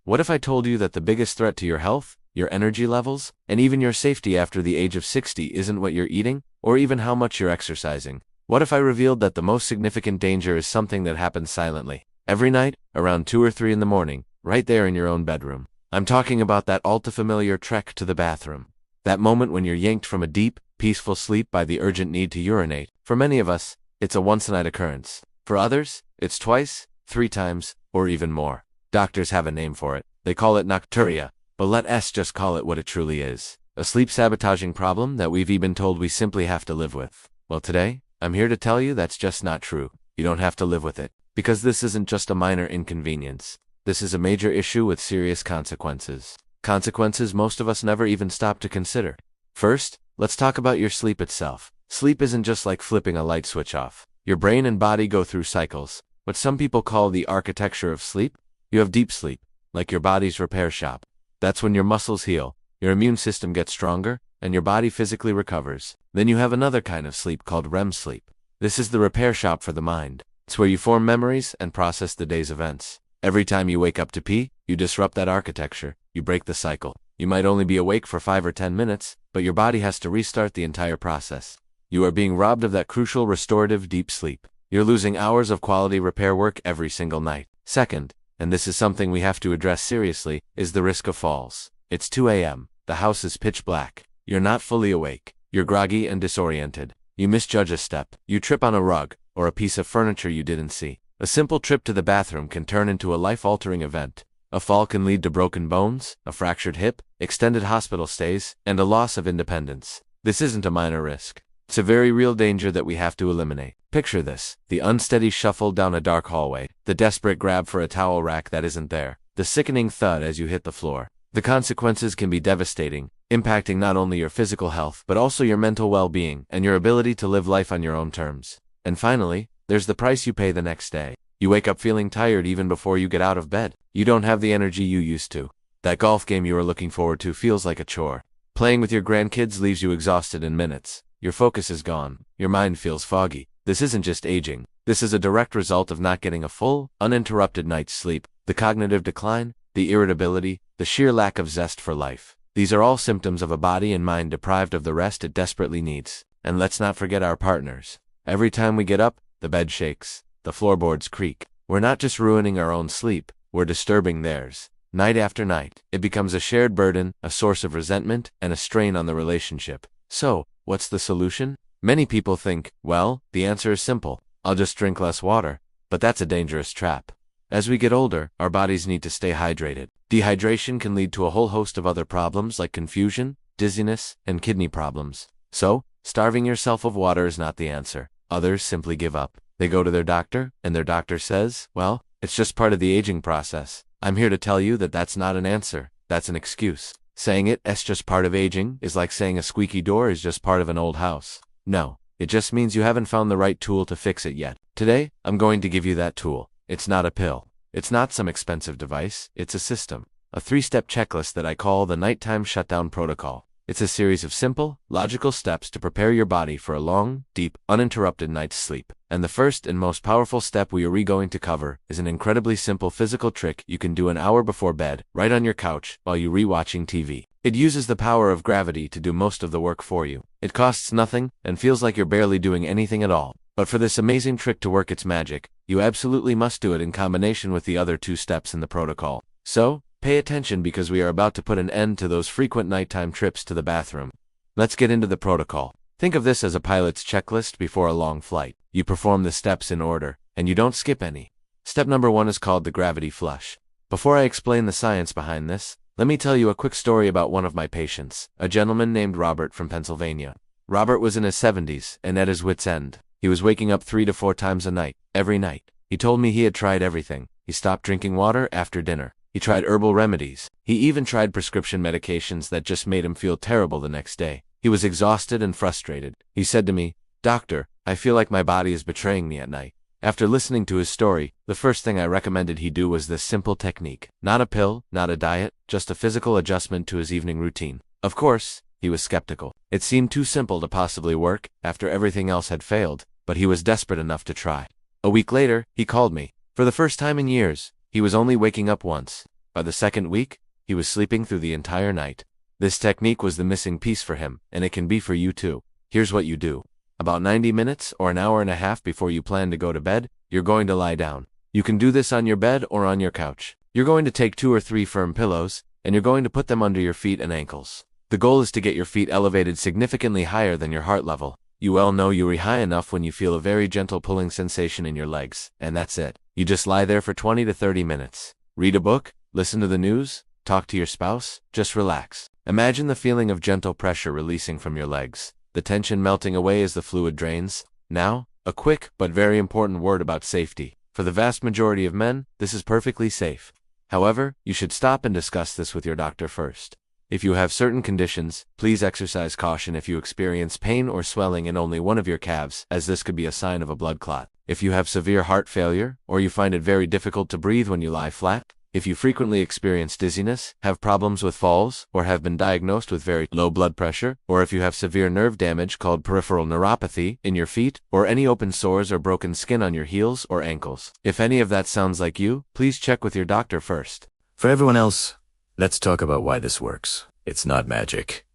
What if I told you that the biggest threat to your health, your energy levels, and even your safety after the age of 60 isn't what you're eating, or even how much you're exercising? What if I revealed that the most significant danger is something that happens silently, every night, around 2 or 3 in the morning, right there in your own bedroom? I'm talking about that all-too-familiar trek to the bathroom. That moment when you're yanked from a deep, peaceful sleep by the urgent need to urinate. For many of us, it's a once-a-night occurrence. For others, it's twice, 3 times, or even more. Doctors have a name for it. They call it Nocturia, but let us just call it what it truly is. A sleep-sabotaging problem that we've been told we simply have to live with. Well, today, I'm here to tell you that's just not true. You don't have to live with it, because this isn't just a minor inconvenience. This is a major issue with serious consequences. Consequences most of us never even stop to consider. First, let's talk about your sleep itself. Sleep isn't just like flipping a light switch off. Your brain and body go through cycles, what some people call the architecture of sleep. You have deep sleep, like your body's repair shop. That's when your muscles heal, your immune system gets stronger, and your body physically recovers. Then you have another kind of sleep called REM sleep. This is the repair shop for the mind. It's where you form memories and process the day's events. Every time you wake up to pee, you disrupt that architecture. You break the cycle. You might only be awake for 5 or 10 minutes, but your body has to restart the entire process. You are being robbed of that crucial restorative deep sleep. You're losing hours of quality repair work every single night. Second, and this is something we have to address seriously, is the risk of falls. It's 2 a.m. The house is pitch black. You're not fully awake. You're groggy and disoriented. You misjudge a step. You trip on a rug, or a piece of furniture you didn't see. A simple trip to the bathroom can turn into a life-altering event. A fall can lead to broken bones, a fractured hip, extended hospital stays, and a loss of independence. This isn't a minor risk. It's a very real danger that we have to eliminate. Picture this: the unsteady shuffle down a dark hallway, the desperate grab for a towel rack that isn't there, the sickening thud as you hit the floor. The consequences can be devastating, impacting not only your physical health but also your mental well-being and your ability to live life on your own terms. And finally, there's the price you pay the next day. You wake up feeling tired even before you get out of bed. You don't have the energy you used to. That golf game you were looking forward to feels like a chore. Playing with your grandkids leaves you exhausted in minutes. Your focus is gone. Your mind feels foggy. This isn't just aging. This is a direct result of not getting a full, uninterrupted night's sleep. The cognitive decline, the irritability, the sheer lack of zest for life. These are all symptoms of a body and mind deprived of the rest it desperately needs. And let's not forget our partners. Every time we get up, the bed shakes. The floorboards creak. We're not just ruining our own sleep, we're disturbing theirs. Night after night, it becomes a shared burden, a source of resentment, and a strain on the relationship. So, what's the solution? Many people think, well, the answer is simple. I'll just drink less water. But that's a dangerous trap. As we get older, our bodies need to stay hydrated. Dehydration can lead to a whole host of other problems like confusion, dizziness, and kidney problems. So, starving yourself of water is not the answer. Others simply give up. They go to their doctor, and their doctor says, well, it's just part of the aging process. I'm here to tell you that that's not an answer. That's an excuse. Saying it's just part of aging is like saying a squeaky door is just part of an old house. No, it just means you haven't found the right tool to fix it yet. Today, I'm going to give you that tool. It's not a pill. It's not some expensive device. It's a system. A 3-step checklist that I call the Nighttime Shutdown Protocol. It's a series of simple, logical steps to prepare your body for a long, deep, uninterrupted night's sleep. And the first and most powerful step we are going to cover is an incredibly simple physical trick you can do an hour before bed, right on your couch, while you're rewatching TV. It uses the power of gravity to do most of the work for you. It costs nothing and feels like you're barely doing anything at all. But for this amazing trick to work its magic, you absolutely must do it in combination with the other 2 steps in the protocol. So, pay attention because we are about to put an end to those frequent nighttime trips to the bathroom. Let's get into the protocol. Think of this as a pilot's checklist before a long flight. You perform the steps in order, and you don't skip any. Step number 1 is called the gravity flush. Before I explain the science behind this, let me tell you a quick story about one of my patients, a gentleman named Robert from Pennsylvania. Robert was in his 70s and at his wit's end. He was waking up 3 to 4 times a night, every night. He told me he had tried everything. He stopped drinking water after dinner. He tried herbal remedies. He even tried prescription medications that just made him feel terrible the next day. He was exhausted and frustrated. He said to me, "Doctor, I feel like my body is betraying me at night." After listening to his story, the first thing I recommended he do was this simple technique. Not a pill, not a diet, just a physical adjustment to his evening routine. Of course, he was skeptical. It seemed too simple to possibly work after everything else had failed, but he was desperate enough to try. A week later, he called me. For the first time in years, he was only waking up once. By the second week, he was sleeping through the entire night. This technique was the missing piece for him, and it can be for you too. Here's what you do. About 90 minutes or an hour and a half before you plan to go to bed, you're going to lie down. You can do this on your bed or on your couch. You're going to take 2 or 3 firm pillows, and you're going to put them under your feet and ankles. The goal is to get your feet elevated significantly higher than your heart level. You well know you're high enough when you feel a very gentle pulling sensation in your legs, and that's it. You just lie there for 20 to 30 minutes. Read a book, listen to the news, talk to your spouse, just relax. Imagine the feeling of gentle pressure releasing from your legs, the tension melting away as the fluid drains. Now, a quick but very important word about safety. For the vast majority of men, this is perfectly safe. However, you should stop and discuss this with your doctor first. If you have certain conditions, please exercise caution if you experience pain or swelling in only one of your calves, as this could be a sign of a blood clot. If you have severe heart failure, or you find it very difficult to breathe when you lie flat, if you frequently experience dizziness, have problems with falls, or have been diagnosed with very low blood pressure, or if you have severe nerve damage called peripheral neuropathy in your feet, or any open sores or broken skin on your heels or ankles. If any of that sounds like you, please check with your doctor first. For everyone else, let's talk about why this works. It's not magic.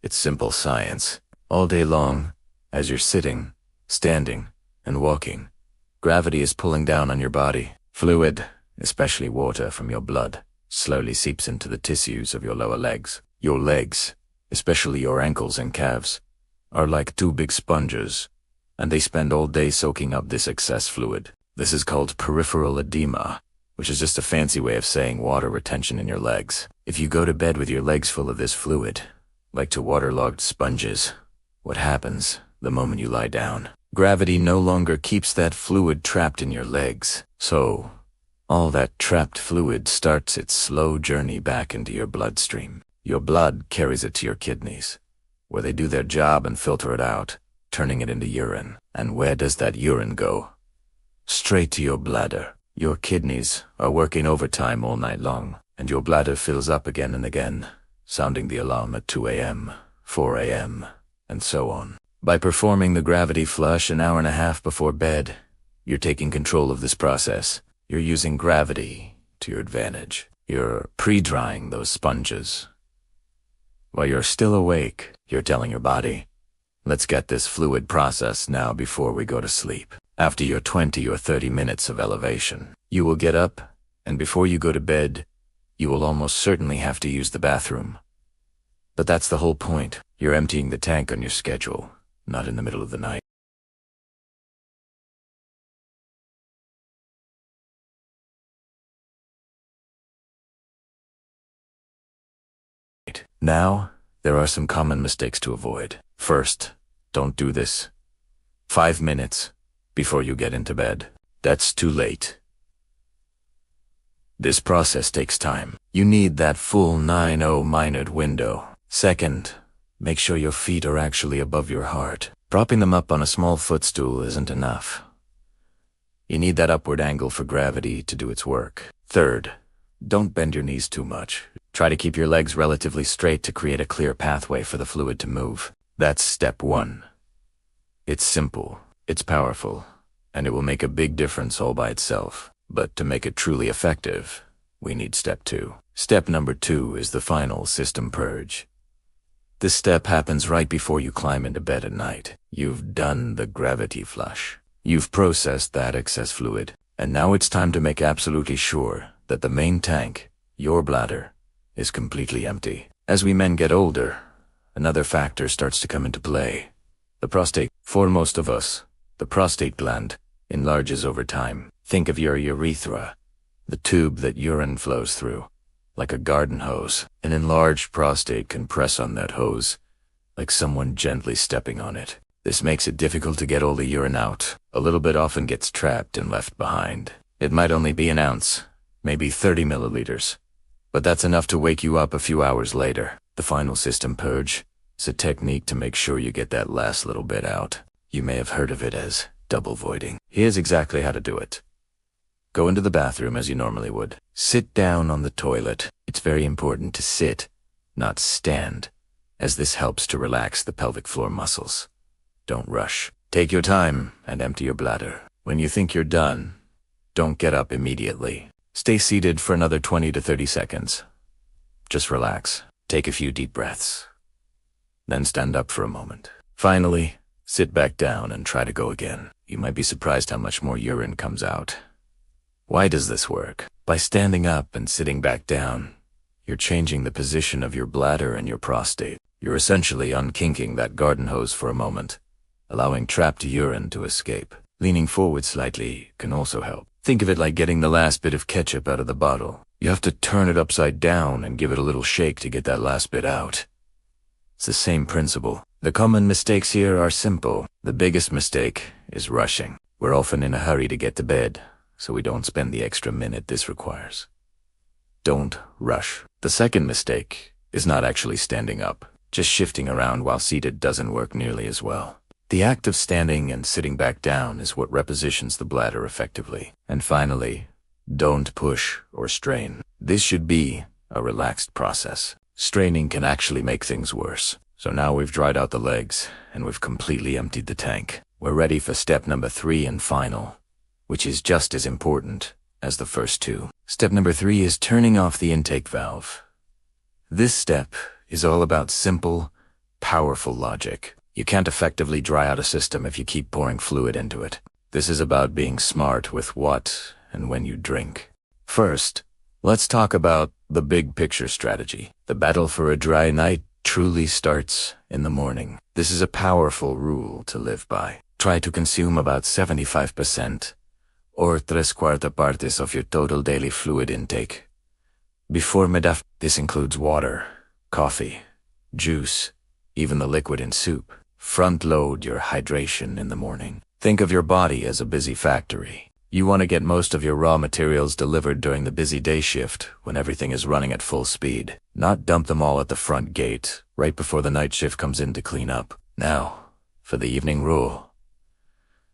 It's simple science. All day long, as you're sitting, standing, and walking, gravity is pulling down on your body. Fluid, especially water from your blood, slowly seeps into the tissues of your lower legs. Your legs, especially your ankles and calves, are like 2 big sponges, and they spend all day soaking up this excess fluid. This is called peripheral edema, which is just a fancy way of saying water retention in your legs. If you go to bed with your legs full of this fluid, like 2 waterlogged sponges, what happens the moment you lie down? Gravity no longer keeps that fluid trapped in your legs, so all that trapped fluid starts its slow journey back into your bloodstream. Your blood carries it to your kidneys, where they do their job and filter it out, turning it into urine. And where does that urine go? Straight to your bladder. Your kidneys are working overtime all night long, and your bladder fills up again and again, sounding the alarm at 2 a.m., 4 a.m., and so on. By performing the gravity flush an hour and a half before bed, you're taking control of this process. You're using gravity to your advantage. You're pre-drying those sponges. While you're still awake, you're telling your body, let's get this fluid processed now before we go to sleep. After your 20 or 30 minutes of elevation, you will get up, and before you go to bed, you will almost certainly have to use the bathroom. But that's the whole point. You're emptying the tank on your schedule, not in the middle of the night. Now, there are some common mistakes to avoid. First, don't do this 5 minutes before you get into bed. That's too late. This process takes time. You need that full 90-minute window. Second, make sure your feet are actually above your heart. Propping them up on a small footstool isn't enough. You need that upward angle for gravity to do its work. Third, don't bend your knees too much. Try to keep your legs relatively straight to create a clear pathway for the fluid to move. That's step 1. It's simple, it's powerful, and it will make a big difference all by itself. But to make it truly effective, we need step 2. Step number 2 is the final system purge. This step happens right before you climb into bed at night. You've done the gravity flush. You've processed that excess fluid, and now it's time to make absolutely sure that the main tank, your bladder, is completely empty. As we men get older, another factor starts to come into play. The prostate. For most of us, the prostate gland enlarges over time. Think of your urethra, the tube that urine flows through, like a garden hose. An enlarged prostate can press on that hose, like someone gently stepping on it. This makes it difficult to get all the urine out. A little bit often gets trapped and left behind. It might only be an ounce, maybe 30 milliliters. But that's enough to wake you up a few hours later. The final system purge is a technique to make sure you get that last little bit out. You may have heard of it as double voiding. Here's exactly how to do it. Go into the bathroom as you normally would. Sit down on the toilet. It's very important to sit, not stand, as this helps to relax the pelvic floor muscles. Don't rush. Take your time and empty your bladder. When you think you're done, don't get up immediately. Stay seated for another 20 to 30 seconds. Just relax. Take a few deep breaths. Then stand up for a moment. Finally, sit back down and try to go again. You might be surprised how much more urine comes out. Why does this work? By standing up and sitting back down, you're changing the position of your bladder and your prostate. You're essentially unkinking that garden hose for a moment, allowing trapped urine to escape. Leaning forward slightly can also help. Think of it like getting the last bit of ketchup out of the bottle. You have to turn it upside down and give it a little shake to get that last bit out. It's the same principle. The common mistakes here are simple. The biggest mistake is rushing. We're often in a hurry to get to bed, so we don't spend the extra minute this requires. Don't rush. The second mistake is not actually standing up. Just shifting around while seated doesn't work nearly as well. The act of standing and sitting back down is what repositions the bladder effectively. And finally, don't push or strain. This should be a relaxed process. Straining can actually make things worse. So now we've dried out the legs, and we've completely emptied the tank. We're ready for step number 3 and final, which is just as important as the first two. Step number 3 is turning off the intake valve. This step is all about simple, powerful logic. You can't effectively dry out a system if you keep pouring fluid into it. This is about being smart with what and when you drink. First, let's talk about the big picture strategy. The battle for a dry night truly starts in the morning. This is a powerful rule to live by. Try to consume about 75% or 3/4 partes of your total daily fluid intake before mid-afternoon. This includes water, coffee, juice, even the liquid in soup. Front load your hydration in the morning. Think of your body as a busy factory. You want to get most of your raw materials delivered during the busy day shift when everything is running at full speed. Not dump them all at the front gate right before the night shift comes in to clean up. Now, for the evening rule.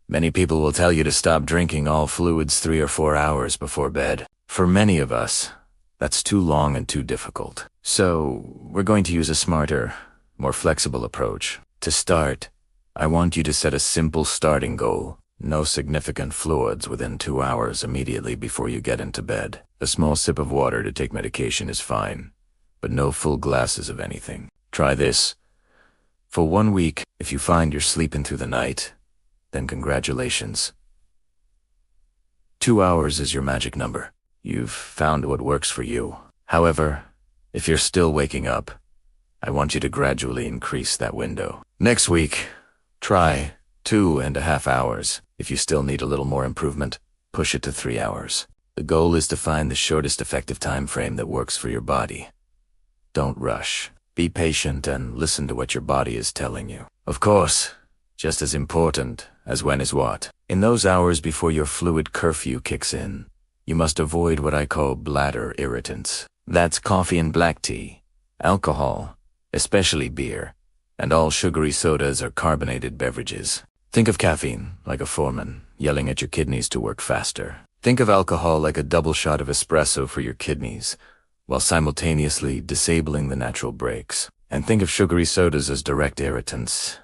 Many people will tell you to stop drinking all fluids 3 or 4 hours before bed. For many of us, that's too long and too difficult. So, we're going to use a smarter, more flexible approach. To start, I want you to set a simple starting goal. No significant fluids within 2 hours immediately before you get into bed. A small sip of water to take medication is fine, but no full glasses of anything. Try this. For 1 week, if you find you're sleeping through the night, then congratulations. 2 hours is your magic number. You've found what works for you. However, if you're still waking up, I want you to gradually increase that window. Next week, try 2.5 hours. If you still need a little more improvement, push it to 3 hours. The goal is to find the shortest effective time frame that works for your body. Don't rush. Be patient and listen to what your body is telling you. Of course, just as important as when is what. In those hours before your fluid curfew kicks in, you must avoid what I call bladder irritants. That's coffee and black tea, alcohol, especially beer, and all sugary sodas or carbonated beverages. Think of caffeine like a foreman yelling at your kidneys to work faster. Think of alcohol like a double shot of espresso for your kidneys, while simultaneously disabling the natural brakes. And think of sugary sodas as direct irritants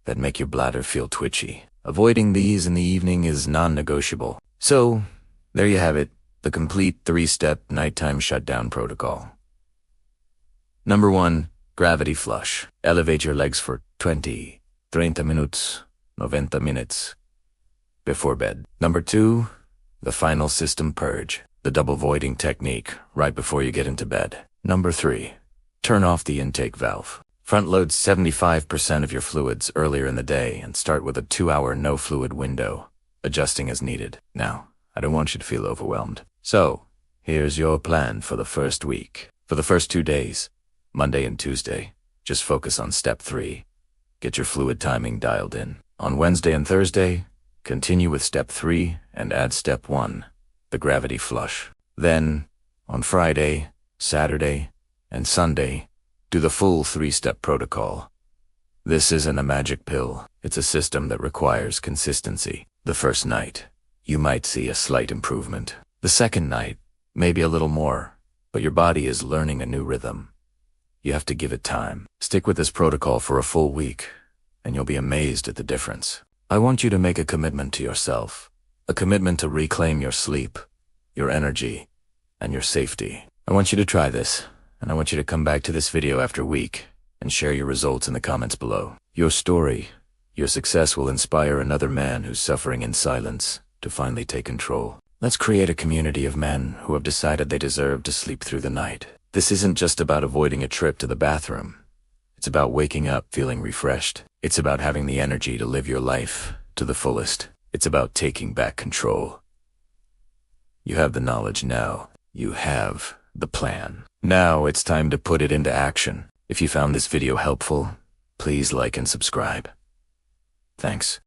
that make your bladder feel twitchy. Avoiding these in the evening is non-negotiable. So, there you have it, the complete 3-step nighttime shutdown protocol. Number 1. Gravity flush. Elevate your legs for 20, 30 minutes, 90 minutes before bed. Number 2. The final system purge. The double voiding technique right before you get into bed. Number 3. Turn off the intake valve. Front load 75% of your fluids earlier in the day and start with a 2-hour no fluid window, adjusting as needed. Now, I don't want you to feel overwhelmed. So, here's your plan for the first week. For the first 2 days, Monday and Tuesday, just focus on step 3. Get your fluid timing dialed in. On Wednesday and Thursday, continue with step 3 and add step 1, the gravity flush. Then, on Friday, Saturday, and Sunday, do the full 3-step protocol. This isn't a magic pill. It's a system that requires consistency. The first night, you might see a slight improvement. The second night, maybe a little more, but your body is learning a new rhythm. You have to give it time. Stick with this protocol for a full week, and you'll be amazed at the difference. I want you to make a commitment to yourself, a commitment to reclaim your sleep, your energy, and your safety. I want you to try this, and I want you to come back to this video after a week and share your results in the comments below. Your story, your success will inspire another man who's suffering in silence to finally take control. Let's create a community of men who have decided they deserve to sleep through the night. This isn't just about avoiding a trip to the bathroom. It's about waking up feeling refreshed. It's about having the energy to live your life to the fullest. It's about taking back control. You have the knowledge now. You have the plan. Now it's time to put it into action. If you found this video helpful, please like and subscribe. Thanks.